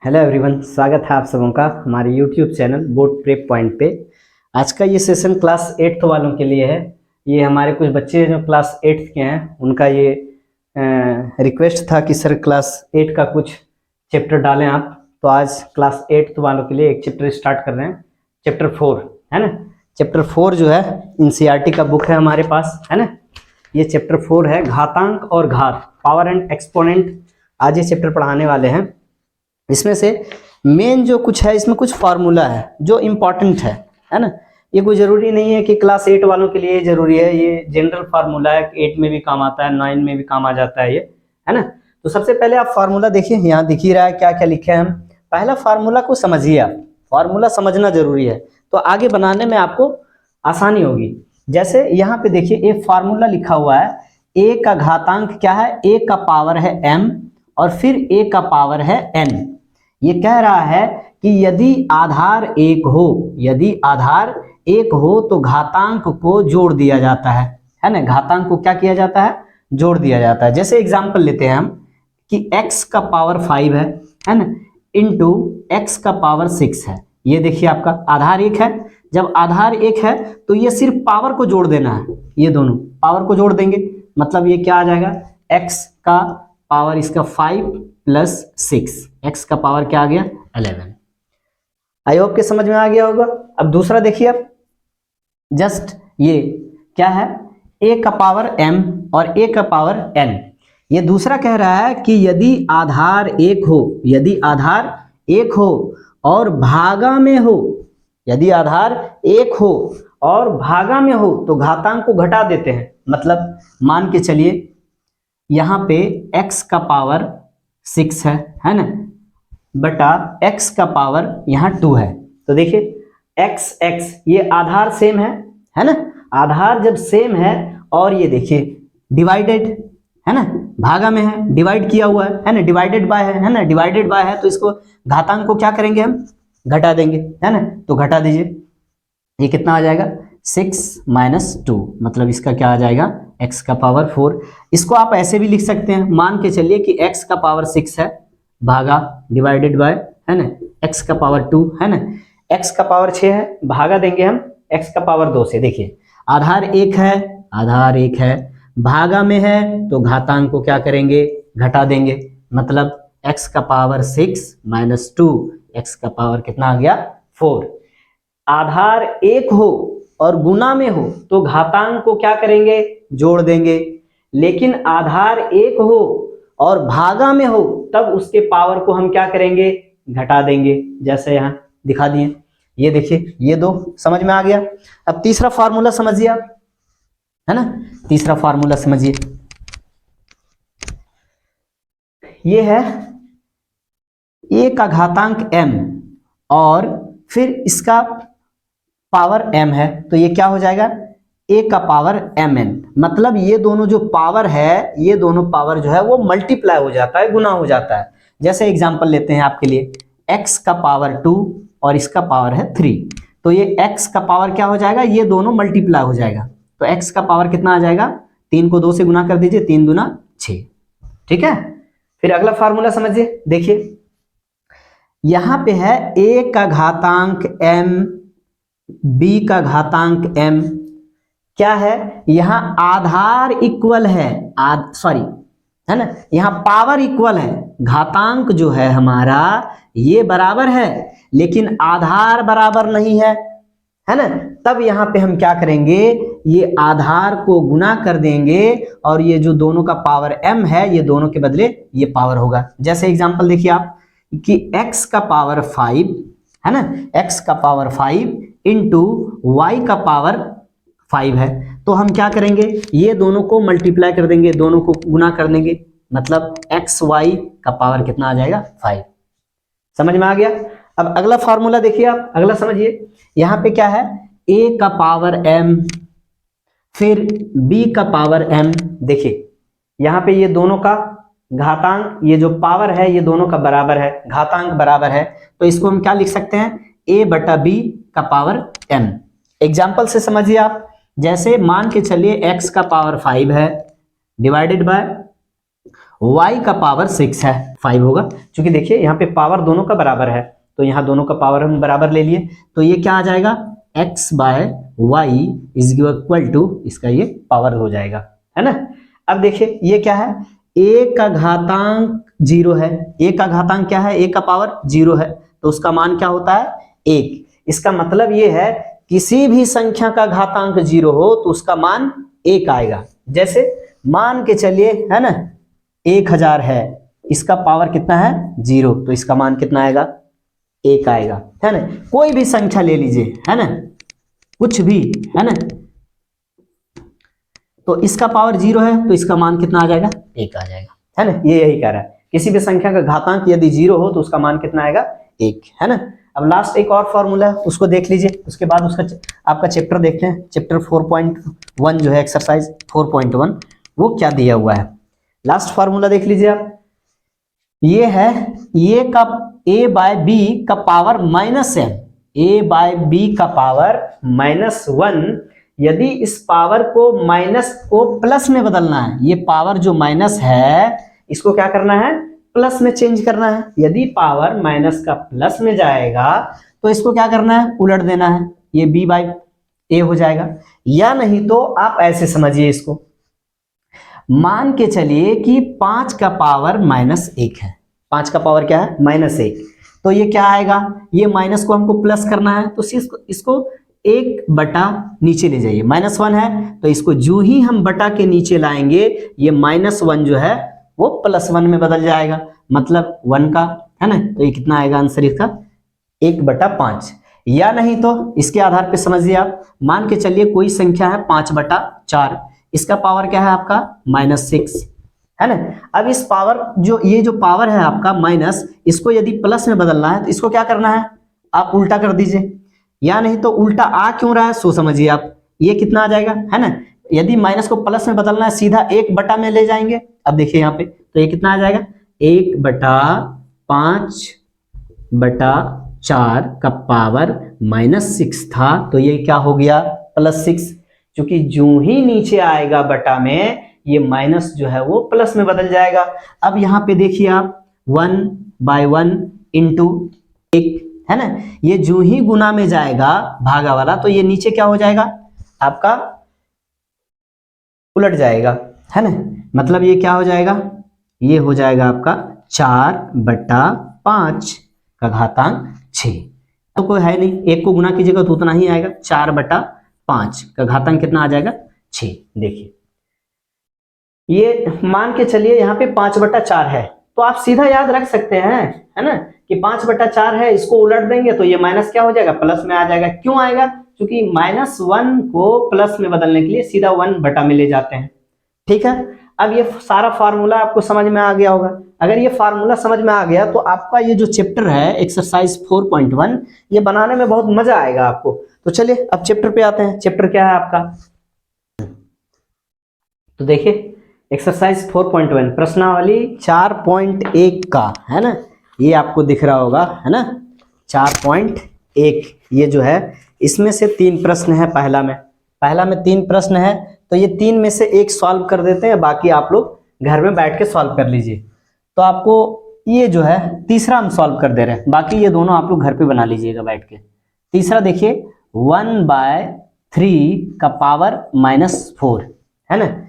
Hello everyone, स्वागत है आप सबों का हमारे YouTube channel board prep point पे। आज का ये सेशन क्लास 8th वालों के लिए है। ये हमारे कुछ बच्चे जो क्लास 8th के हैं उनका ये रिक्वेस्ट था कि सर क्लास 8 का कुछ चैप्टर डालें आप। तो आज क्लास 8th वालों के लिए एक चैप्टर स्टार्ट कर रहे हैं, चैप्टर 4 है ना। चैप्टर 4 जो है एनसीईआरटी का बुक है हमारे पास, है ना। ये चैप्टर 4 है घातांक और घात, पावर एंड एक्सपोनेंट। आज ये चैप्टर पढ़ाने वाले हैं। इसमें से मेन जो कुछ है, इसमें कुछ फार्मूला है जो इम्पोर्टेंट है ना। ये कोई ज़रूरी नहीं है कि क्लास 8 वालों के लिए ज़रूरी है, ये जनरल फार्मूला है, 8 में भी काम आता है, 9 में भी काम आ जाता है ये, है ना। तो सबसे पहले आप फार्मूला देखिए, यहाँ दिख ही रहा है क्या क्या लिखे हैं हम। पहला फार्मूला को समझिए आप, फार्मूला समझना जरूरी है तो आगे बनाने में आपको आसानी होगी। जैसे यहाँ पे देखिए एक फार्मूला लिखा हुआ है, a का घातांक क्या है, a का पावर है m और फिर a का पावर है n। ये कह रहा है कि यदि आधार एक हो तो घातांक को जोड़ दिया जाता है ना। घातांक को क्या किया जाता है, जोड़ दिया जाता है। जैसे एग्जांपल लेते हैं हम कि x का पावर 5 है ना, इंटू x का पावर 6 है। ये देखिए आपका आधार एक है। जब आधार एक है तो ये सिर्फ पावर को जोड़ देना है, ये दोनों पावर को जोड़ देंगे, मतलब ये क्या आ जाएगा, x का पावर इसका 5 प्लस 6, x का पावर क्या आ गया 11। आई होप के समझ में आ गया होगा। अब दूसरा देखिए आप, जस्ट ये क्या है, a का पावर m और a का पावर n। ये दूसरा कह रहा है कि यदि आधार एक हो और भागा में हो, यदि आधार एक हो और भागा में हो तो घातांक को घटा देते हैं। मतलब मान के चलिए यहाँ पे x का पावर 6 है ना, बटा x का पावर यहाँ 2 है। तो देखिए x ये आधार सेम है ना। आधार जब सेम है और ये देखिए डिवाइडेड है ना, भागा में है, डिवाइड किया हुआ है ना, डिवाइडेड बाय है ना, डिवाइडेड बाय है तो इसको घातांक को क्या करेंगे हम, घटा देंगे, है ना। तो घटा दीजिए, ये कितना आ जाएगा 6 माइनस 2, मतलब इसका क्या आ जाएगा x का पावर 4। इसको आप ऐसे भी लिख सकते हैं, मान के चलिए कि x का पावर 6 है भागा डिवाइडेड बाय, है ना, x का पावर 2 है ना, x का पावर 6 है, भागा देंगे हम x का पावर 2 से। देखिए आधार एक है, भागा में है तो घातांक को क्या करेंगे, घटा देंगे, मतलब x का पावर 6 माइनस 2, x का पावर कितना आ गया 4। आधार एक हो और गुना में हो तो घातांक को क्या करेंगे, जोड़ देंगे। लेकिन आधार एक हो और भागा में हो तब उसके पावर को हम क्या करेंगे, घटा देंगे, जैसे यहाँ दिखा दिए। ये देखिए ये दो समझ में आ गया। अब तीसरा फार्मूला समझिए आप, है ना। तीसरा फार्मूला समझिए, ये है a का घातांक m और फिर इसका पावर m है, तो ये क्या हो जाएगा a का पावर mn। मतलब ये दोनों जो पावर है, ये दोनों पावर जो है वो मल्टीप्लाई हो जाता है, गुना हो जाता है। जैसे एग्जांपल लेते हैं आपके लिए, x का पावर 2 और इसका पावर है 3, तो ये x का पावर क्या हो जाएगा, ये दोनों मल्टीप्लाई हो जाएगा। तो x का पावर कितना आ जाएगा, 3 को 2 से गुना कर दीजिए, 3 दूना 6, ठीक है। फिर अगला फार्मूला समझिए, देखिए यहां पे है a का घातांक m, b का घातांक m, क्या है, यहां आधार इक्वल है, है ना, यहां पावर इक्वल है, घातांक जो है हमारा ये बराबर है लेकिन आधार बराबर नहीं है ना। तब यहां पे हम क्या करेंगे, ये आधार को गुना कर देंगे और ये जो दोनों का पावर m है, ये दोनों के बदले ये पावर होगा। जैसे एग्जांपल देखिए आप कि x का पावर 5 है ना, x का पावर 5 इंटू y का पावर 5 है, तो हम क्या करेंगे, ये दोनों को मल्टीप्लाई कर देंगे, दोनों को गुना कर देंगे, मतलब एक्स वाई का पावर कितना आ जाएगा 5। समझ में आ गया। अब अगला फार्मूला देखिए आप, अगला समझिए, यहाँ पे क्या है, a का पावर m फिर b का पावर m। देखिए यहाँ पे ये दोनों का घातांक, ये जो पावर है ये दोनों का बराबर है, घातांक बराबर है, तो इसको हम क्या लिख सकते हैं, a बटा b का पावर m। एग्जाम्पल से समझिए आप, जैसे मान के चलिए x का पावर 5 है डिवाइडेड बाय y का पावर 6 है, 5 होगा, क्योंकि देखिए यहाँ पे पावर दोनों का बराबर है, तो यहाँ दोनों का पावर हम बराबर ले लिए, तो ये क्या आ जाएगा, x by y is equal to, इसका ये पावर हो जाएगा, है ना। अब देखिए ये क्या है, a का घातांक 0 है, a का घातांक क्या है, a का पावर 0 है, तो उसका मान क्या होता है, 1। इसका मतलब ये है किसी भी संख्या का घातांक 0 हो तो उसका मान 1 आएगा। जैसे मान के चलिए, है ना, 1000 है, इसका पावर कितना है, 0, तो इसका मान कितना आएगा, 1 आएगा, है ना। कोई भी संख्या ले लीजिए, है ना, कुछ भी, है ना, तो इसका पावर 0 है तो इसका मान कितना आ जाएगा, 1 आ जाएगा, है ना। ये यही कह रहा है, किसी भी संख्या का घातांक यदि 0 हो तो उसका मान कितना आएगा, 1, है ना। अब लास्ट एक और फॉर्मूला है, उसको देख लीजिए, उसके बाद उसका आपका चैप्टर देखते हैं। चैप्टर 4.1 जो है, एक्सरसाइज 4.1, वो क्या दिया हुआ है। लास्ट फॉर्मूला देख लीजिए आप, ये है ए का a बाय बी का power -m, a by b का पावर -1, यदि इस पावर को माइनस को प्लस में बदलना है, ये पावर जो माइनस है इसको क्या करना है, प्लस में चेंज करना है। यदि पावर माइनस का प्लस में जाएगा तो इसको क्या करना है, उलट देना है, ये b बाय a हो जाएगा। या नहीं तो आप ऐसे समझिए इसको, मान के चलिए कि 5 का पावर -1 है, 5 का पावर क्या है, -1, तो ये क्या आएगा, ये माइनस को हमको प्लस करना है, तो इसको 1 बटा नीचे ले जाइए, -1 है तो इसको जो ही हम बटा के नीचे लाएंगे ये -1 जो है वो +1 में बदल जाएगा, मतलब 1 का, है ना। तो ये कितना आएगा आंसर इसका, 1/5। या नहीं तो इसके आधार पे समझिए आप, मान के चलिए कोई संख्या है 5/4, इसका पावर क्या है आपका, -6, है ना। अब इस पावर जो ये जो पावर है आपका माइनस, इसको यदि प्लस में बदलना है तो इसको क्या करना है, आप उल्टा कर दीजिए। या नहीं तो उल्टा आ क्यों रहा है सो समझिए आप, ये कितना आ जाएगा, है ना। यदि माइनस को प्लस में बदलना है सीधा 1 बटा में ले जाएंगे। अब देखिए यहाँ पे, तो ये कितना आ जाएगा, 1/5/4 का पावर -6 था, तो ये क्या हो गया, +6, क्योंकि जो ही नीचे आएगा बटा में ये माइनस जो है वो प्लस में बदल जाएगा। अब यहाँ पे देखिए आप, 1/1 इंटू 1, है ना, ये जो ही गुना में जाएगा भागा वाला तो ये नीचे क्या हो जाएगा आपका, उलट जाएगा, है ना। मतलब ये क्या हो जाएगा, ये हो जाएगा आपका 4/5 का घातांक 6, तो कोई है नहीं, 1 को गुना कीजिएगा तो उतना ही आएगा, 4/5 का घातांक कितना आ जाएगा, 6। देखिए ये मान के चलिए यहाँ पे 5/4 है, तो आप सीधा याद रख सकते हैं, है ना, कि 5/4 है, इसको उलट देंगे तो ये माइनस क्या हो जाएगा, प्लस में आ जाएगा। क्यों आएगा, क्योंकि -1 को प्लस में बदलने के लिए सीधा 1 बटा में ले जाते हैं, ठीक है। अब ये सारा फार्मूला आपको समझ में आ गया होगा। अगर ये फार्मूला समझ में आ गया तो आपका ये जो चैप्टर है एक्सरसाइज 4.1, ये बनाने में बहुत मजा आएगा आपको। तो चलिए अब चैप्टर पे आते हैं। चैप्टर क्या है आपका, तो देखिए एक्सरसाइज 4.1 प्रश्नावली 4.1 का, है ना, ये आपको दिख रहा होगा, है ना, 4.1, ये जो है इसमें से 3 प्रश्न है। पहला में 3 प्रश्न है, तो ये 3 में से एक सॉल्व कर देते हैं, बाकी आप लोग घर में बैठ के सॉल्व कर लीजिए। तो आपको ये जो है तीसरा हम सॉल्व कर दे रहे हैं, बाकी ये दोनों आप लोग घर पे बना लीजिएगा बैठ के। तीसरा देखिए 1/3 का पावर -4, है ना,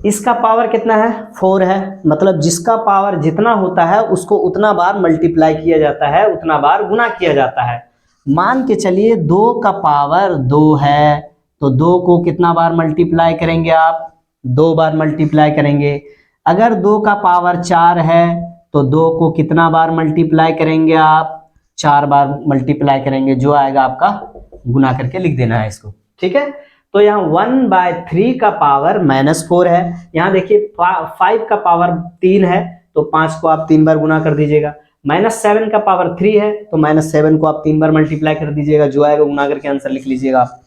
इसका पावर कितना है, 4 है, मतलब जिसका पावर जितना होता है उसको उतना बार मल्टीप्लाई किया जाता है, उतना बार गुना किया जाता है। मान के चलिए 2 का पावर 2 है, तो 2 को कितना बार मल्टीप्लाई करेंगे आप, 2 बार मल्टीप्लाई करेंगे। अगर 2 का पावर 4 है तो 2 को कितना बार मल्टीप्लाई करेंगे आप, 4 बार मल्टीप्लाई करेंगे, जो आएगा आपका गुना करके लिख देना है इसको, ठीक है। तो यहाँ 1/3 का पावर -4 है, यहाँ देखिए 5 का पावर 3 है, तो 5 को आप 3 बार गुना कर दीजिएगा। -7 का पावर 3 है, तो -7 को आप 3 बार मल्टीप्लाई कर दीजिएगा, जो आएगा गुना करके आंसर लिख लीजिएगा आप।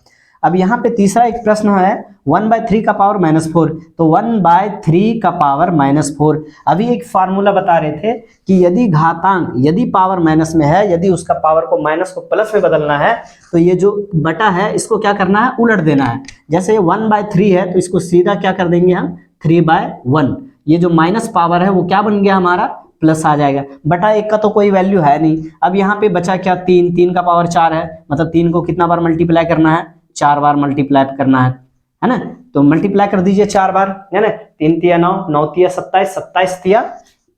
अब यहाँ पे तीसरा एक प्रश्न है 1/3 का पावर -4, तो 1/3 का पावर -4। अभी एक फार्मूला बता रहे थे कि यदि घातांक, यदि पावर माइनस में है, यदि उसका पावर को माइनस को प्लस में बदलना है तो ये जो बटा है इसको क्या करना है, उलट देना है। जैसे 1/3 है तो इसको सीधा क्या कर देंगे हम, 3/1, ये जो माइनस पावर है वो क्या बन गया हमारा, प्लस आ जाएगा। बटा 1 का तो कोई वैल्यू है नहीं। अब यहाँ पे बचा क्या, 3, 3 का पावर 4 है, मतलब 3 को कितना बार मल्टीप्लाई करना है, 4 बार मल्टीप्लाई करना है ना। तो मल्टीप्लाई कर दीजिए 4 बार, है ना। 3 तिया 9, 9 तिया 27, 27 तिया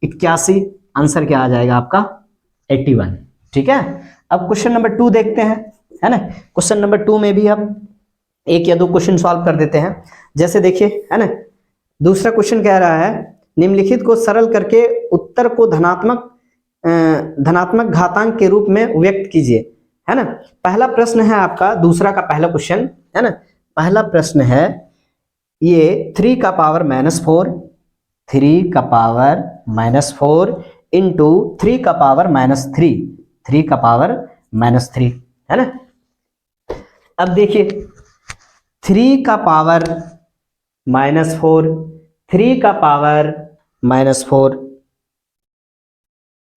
81, आंसर क्या आ जाएगा आपका 81। ठीक है, अब क्वेश्चन नंबर 2 देखते हैं, है ना। क्वेश्चन नंबर 2 में भी हम 1 या 2 क्वेश्चन सॉल्व कर देते हैं। जैसे देखिए, है ना, दूसरा क्वेश्चन कह रहा है निम्नलिखित को सरल करके उत्तर को धनात्मक घातांक के रूप में व्यक्त कीजिए, है ना। पहला प्रश्न है आपका, दूसरा का पहला क्वेश्चन, है ना। पहला प्रश्न है ये 3 का पावर -4, 3 का पावर -4 इंटू 3 का पावर -3, 3 का पावर -3, है ना। अब देखिए 3 का पावर -4, 3 का पावर -4,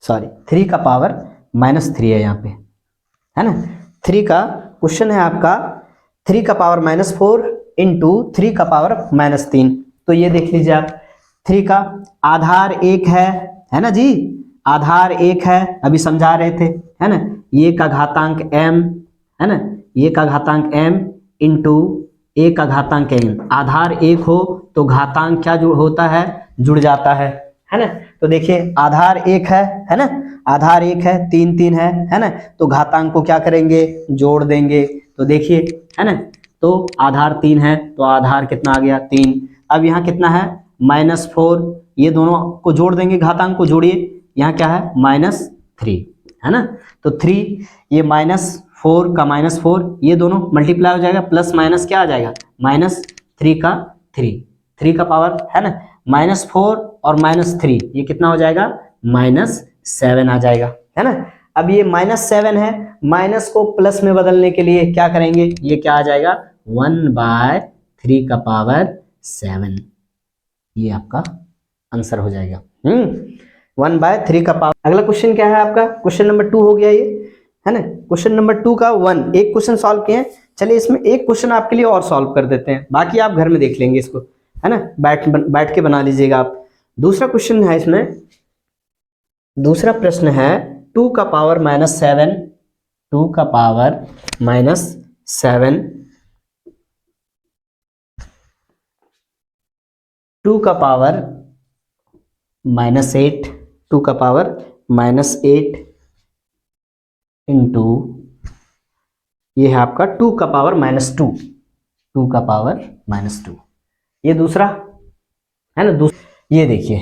सॉरी 3 का पावर -3 है यहाँ पे, है ना। 3 का क्वेश्चन है आपका 3 का पावर -4 इंटू 3 का पावर -3। तो ये देख लीजिए आप, 3 का आधार 1 है ना जी, आधार 1 है, अभी समझा रहे थे, है ना। ये का घातांक m, है ना, ये का घातांक m इंटू ए का घातांक n। आधार 1 हो तो घातांक क्या जो होता है, जुड़ जाता है ना। तो देखिए आधार 1 है ना, आधार 1 है, 3 3 है ना। तो घातांक को क्या करेंगे, जोड़ देंगे। तो देखिए, है ना, तो आधार 3 है तो आधार कितना आ गया 3। अब यहाँ कितना है -4, ये दोनों को जोड़ देंगे, घातांक को जोड़िए, यहाँ क्या है -3, है ना। तो 3 ये -4 का -4, ये दोनों मल्टीप्लाई हो जाएगा, प्लस माइनस क्या आ जाएगा -3 का 3 का पावर, है ना, -4 और -3 ये कितना हो जाएगा -7 आ जाएगा, है ना। अब ये -7 है, माइनस को प्लस में बदलने के लिए क्या करेंगे, ये क्या आ जाएगा 1/3 का पावर 7, ये आपका आंसर हो जाएगा। 1/3 का पावर। अगला क्वेश्चन क्या है आपका, क्वेश्चन नंबर 2 हो गया ये, है ना। क्वेश्चन नंबर 2 का 1 एक क्वेश्चन सॉल्व किए हैं। चलिए इसमें एक क्वेश्चन आपके लिए और सॉल्व कर देते हैं, बाकी आप घर में देख लेंगे इसको, है ना, बैठ के बना लीजिएगा आप। दूसरा क्वेश्चन है इसमें, दूसरा प्रश्न है 2 का पावर -7, 2 का पावर -7, 2 का पावर -8, 2 का पावर -8 इंटू ये है आपका 2 का पावर -2, 2 का पावर -2, ये दूसरा है ना। ये देखिए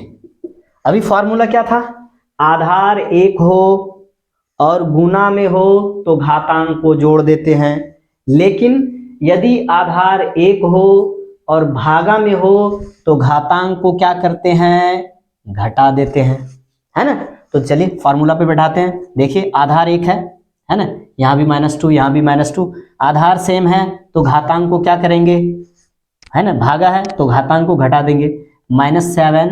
अभी फॉर्मूला क्या था, आधार 1 हो और गुना में हो तो घातांक को जोड़ देते हैं, लेकिन यदि आधार 1 हो और भागा में हो तो घातांक को क्या करते हैं, घटा देते हैं, है ना। तो चलिए फॉर्मूला पे बैठाते हैं। देखिए आधार 1 है ना, यहाँ भी -2, यहाँ भी -2, आधार सेम है तो घातांक को क्या करेंगे, है ना, भागा है तो घातांक को घटा देंगे। -7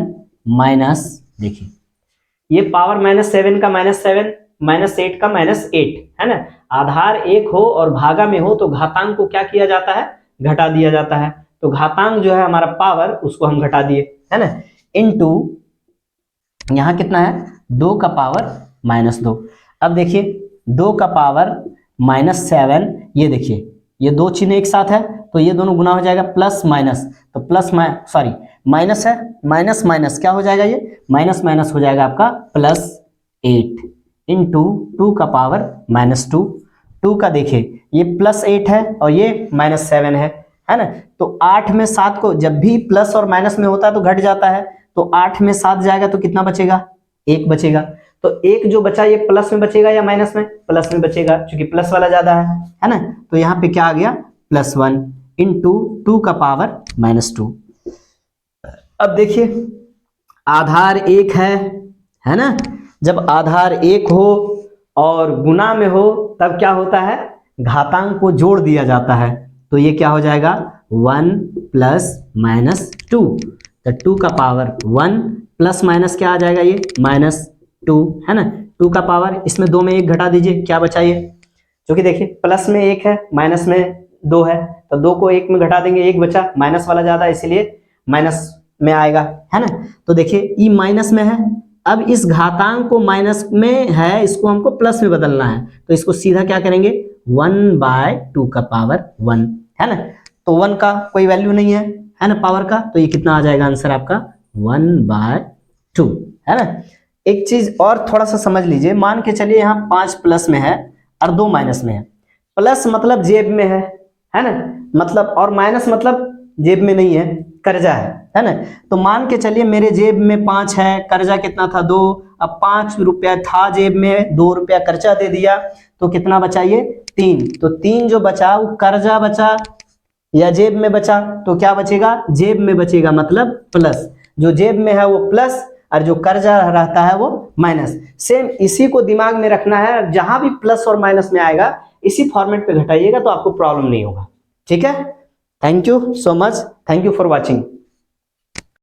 माइनस, देखिए ये पावर -7 का -7, -8 का -8, है ना। आधार 1 हो और भागा में हो तो घातांक को क्या किया जाता है, घटा दिया जाता है। तो घातांक जो है हमारा पावर, उसको हम घटा दिए, है ना, इनटू यहाँ कितना है 2 का पावर -2। अब देखिए 2 का पावर -7, ये देखिए ये दो चिन्ह एक साथ है तो ये दोनों गुना हो जाएगा, प्लस माइनस, तो प्लस सॉरी माइनस है, माइनस माइनस क्या हो जाएगा, ये माइनस माइनस हो जाएगा आपका +8 इंटू 2 का पावर -2। 2 का देखिए ये +8 है और ये -7 है ना। तो 8 में 7 को जब भी प्लस और माइनस में होता है तो घट जाता है, तो 8 में 7 जाएगा तो कितना बचेगा, 1 बचेगा। तो 1 जो बचा ये प्लस में बचेगा या माइनस में, प्लस में बचेगा, क्योंकि प्लस वाला ज्यादा है ना। तो यहाँ पे क्या आ गया +1 इंटू 2 का पावर -2। अब देखिए आधार 1 है ना, जब आधार 1 हो और गुना में हो तब क्या होता है, घातांक को जोड़ दिया जाता है। तो ये क्या हो जाएगा 1 + -2, तो 2 का पावर 1 प्लस माइनस क्या आ जाएगा, ये -2, है ना। 2 का पावर, इसमें 2 में 1 घटा दीजिए, क्या बचा ये, क्योंकि देखिए प्लस में 1 है माइनस में 2 है, तो 2 को 1 में घटा देंगे, 1 बचा, माइनस वाला ज्यादा इसलिए में आएगा, है ना। तो देखिए ई माइनस में है, अब इस घातांक को माइनस में है, इसको हमको प्लस में बदलना है, तो इसको सीधा क्या करेंगे 1/2 का पावर 1, है ना। तो 1 का कोई वैल्यू नहीं है ना पावर का, तो ये कितना आ जाएगा आंसर आपका 1/2, है ना। एक चीज और थोड़ा सा समझ लीजिए, मान के चलिए यहाँ 5 प्लस में है और 2 माइनस में है। प्लस मतलब जेब में है ना, मतलब, और माइनस मतलब जेब में नहीं है, कर्जा है ना। तो मान के चलिए मेरे जेब में 5 है, कर्जा कितना था 2, अब 5 रुपया था जेब में, 2 रुपया कर्जा दे दिया, तो कितना बचा ये 3। तो 3 जो बचा वो कर्जा बचा या जेब में बचा, तो क्या बचेगा जेब में बचेगा, मतलब प्लस। जो जेब में है वो प्लस और जो कर्जा रहता है वो माइनस। सेम इसी को दिमाग में रखना है, जहां भी प्लस और माइनस में आएगा इसी फॉर्मेट पे घटाइएगा तो आपको प्रॉब्लम नहीं होगा, ठीक है। Thank you so much, thank you for watching.